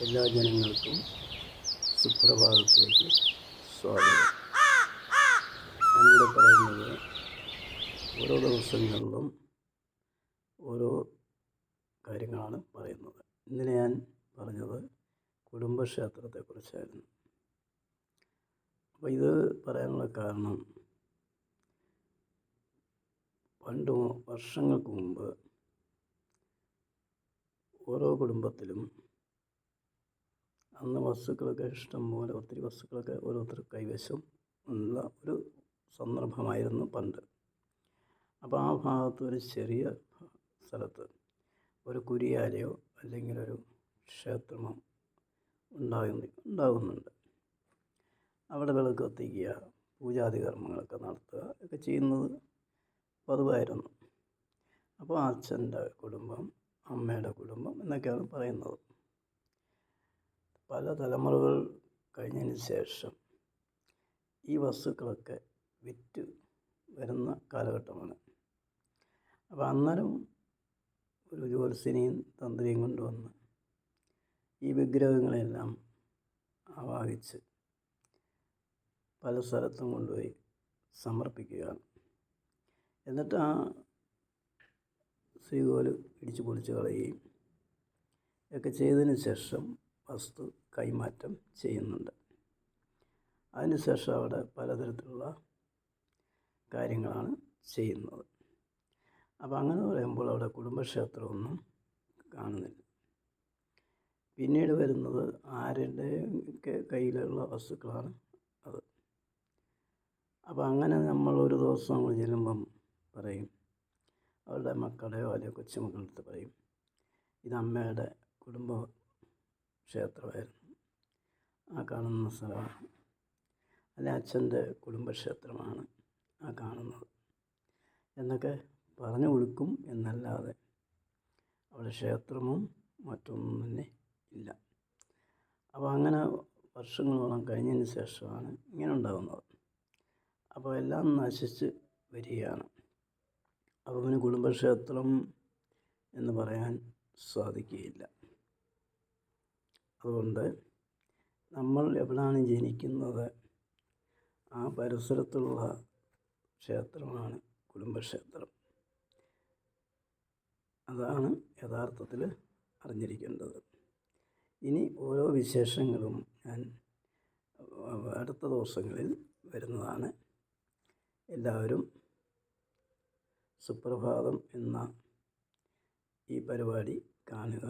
എല്ലാ ജനങ്ങൾക്കും സുപ്രഭാതത്തിലേക്ക് സ്വാഗതം. ഞാനിവിടെ പറയുന്നത് ഓരോ ദിവസങ്ങളിലും ഓരോ കാര്യങ്ങളാണ് പറയുന്നത്. ഇന്നലെ ഞാൻ പറഞ്ഞത് കുടുംബക്ഷേത്രത്തെക്കുറിച്ചായിരുന്നു. അപ്പോൾ ഇത് പറയാനുള്ള കാരണം, പണ്ട് വർഷങ്ങൾക്ക് മുമ്പ് ഓരോ കുടുംബത്തിലും അന്ന് വസ്തുക്കളൊക്കെ ഇഷ്ടംപോലെ, ഒത്തിരി വസ്തുക്കളൊക്കെ ഓരോരുത്തർ കൈവശം ഉള്ള ഒരു സന്ദർഭമായിരുന്നു പണ്ട്. അപ്പോൾ ആ ഭാഗത്ത് ഒരു ചെറിയ സ്ഥലത്ത് ഒരു കുരിയാലയോ അല്ലെങ്കിൽ ഒരു ക്ഷേത്രമോ ഉണ്ടാകുന്നുണ്ട്. അവിടെ വിളക്ക് കത്തിക്കുക, പൂജാതി കർമ്മങ്ങളൊക്കെ നടത്തുക ഒക്കെ ചെയ്യുന്നത് പതിവായിരുന്നു. അപ്പോൾ അച്ഛൻ്റെ കുടുംബം, അമ്മയുടെ കുടുംബം എന്നൊക്കെയാണ് പറയുന്നത്. പല തലമുറകൾ കഴിഞ്ഞതിന് ശേഷം ഈ വസ്തുക്കളൊക്കെ വിറ്റ് വരുന്ന കാലഘട്ടമാണ്. അപ്പോൾ അന്നേരം ഒരു ജ്യോത്സ്യനെയും തന്ത്രിയും കൊണ്ടുവന്ന് ഈ വിഗ്രഹങ്ങളെല്ലാം ആവാഹിച്ച് പല സ്ഥലത്തും കൊണ്ടുപോയി സമർപ്പിക്കുകയാണ്. എന്നിട്ട് ആ ശ്രീകോല് ഇടിച്ചു പൊളിച്ച് കളയുകയും ഒക്കെ ചെയ്തതിന് ശേഷം വസ്തു കൈമാറ്റം ചെയ്യുന്നുണ്ട്. അതിനുശേഷം അവിടെ പലതരത്തിലുള്ള കാര്യങ്ങളാണ് ചെയ്യുന്നത്. അപ്പോൾ അങ്ങനെ പറയുമ്പോൾ അവിടെ കുടുംബക്ഷേത്രമൊന്നും കാണുന്നില്ല. പിന്നീട് വരുന്നത് ആരുടെയൊക്കെ കയ്യിലുള്ള വസ്തുക്കളാണ് അത്. അപ്പോൾ അങ്ങനെ നമ്മൾ ഒരു ദിവസം നമ്മൾ ചെല്ലുമ്പം പറയും, അവരുടെ മക്കളെയോ അല്ലെങ്കിൽ കൊച്ചുമക്കളടുത്ത് പറയും, ഇത് അമ്മയുടെ കുടുംബ ക്ഷേത്രമായിരുന്നു, ആ കാണുന്ന സ്ഥലമാണ്, അല്ലെ അച്ഛൻ്റെ കുടുംബക്ഷേത്രമാണ് ആ കാണുന്നത് എന്നൊക്കെ പറഞ്ഞു കൊടുക്കും. എന്നല്ലാതെ അവിടെ ക്ഷേത്രമോ മറ്റൊന്നും തന്നെ ഇല്ല. അപ്പോൾ അങ്ങനെ വർഷങ്ങളോളം കഴിഞ്ഞതിന് ശേഷമാണ് ഇങ്ങനെ ഉണ്ടാകുന്നത്. അപ്പോൾ എല്ലാം നശിച്ച് വരികയാണ്. അപ്പോൾ പിന്നെ കുടുംബക്ഷേത്രം എന്ന് പറയാൻ സാധിക്കുകയില്ല. അതുകൊണ്ട് നമ്മൾ എവിടെയാണ് ജനിക്കുന്നത് ആ പരിസരത്തുള്ള ക്ഷേത്രമാണ് കുടുംബക്ഷേത്രം. അതാണ് യഥാർത്ഥത്തിൽ അറിഞ്ഞിരിക്കേണ്ടത്. ഇനി ഓരോ വിശേഷങ്ങളും ഞാൻ അടുത്ത ദിവസങ്ങളിൽ വരുന്നതാണ്. എല്ലാവരും സുപ്രഭാതം എന്ന ഈ പരിപാടി കാണുക.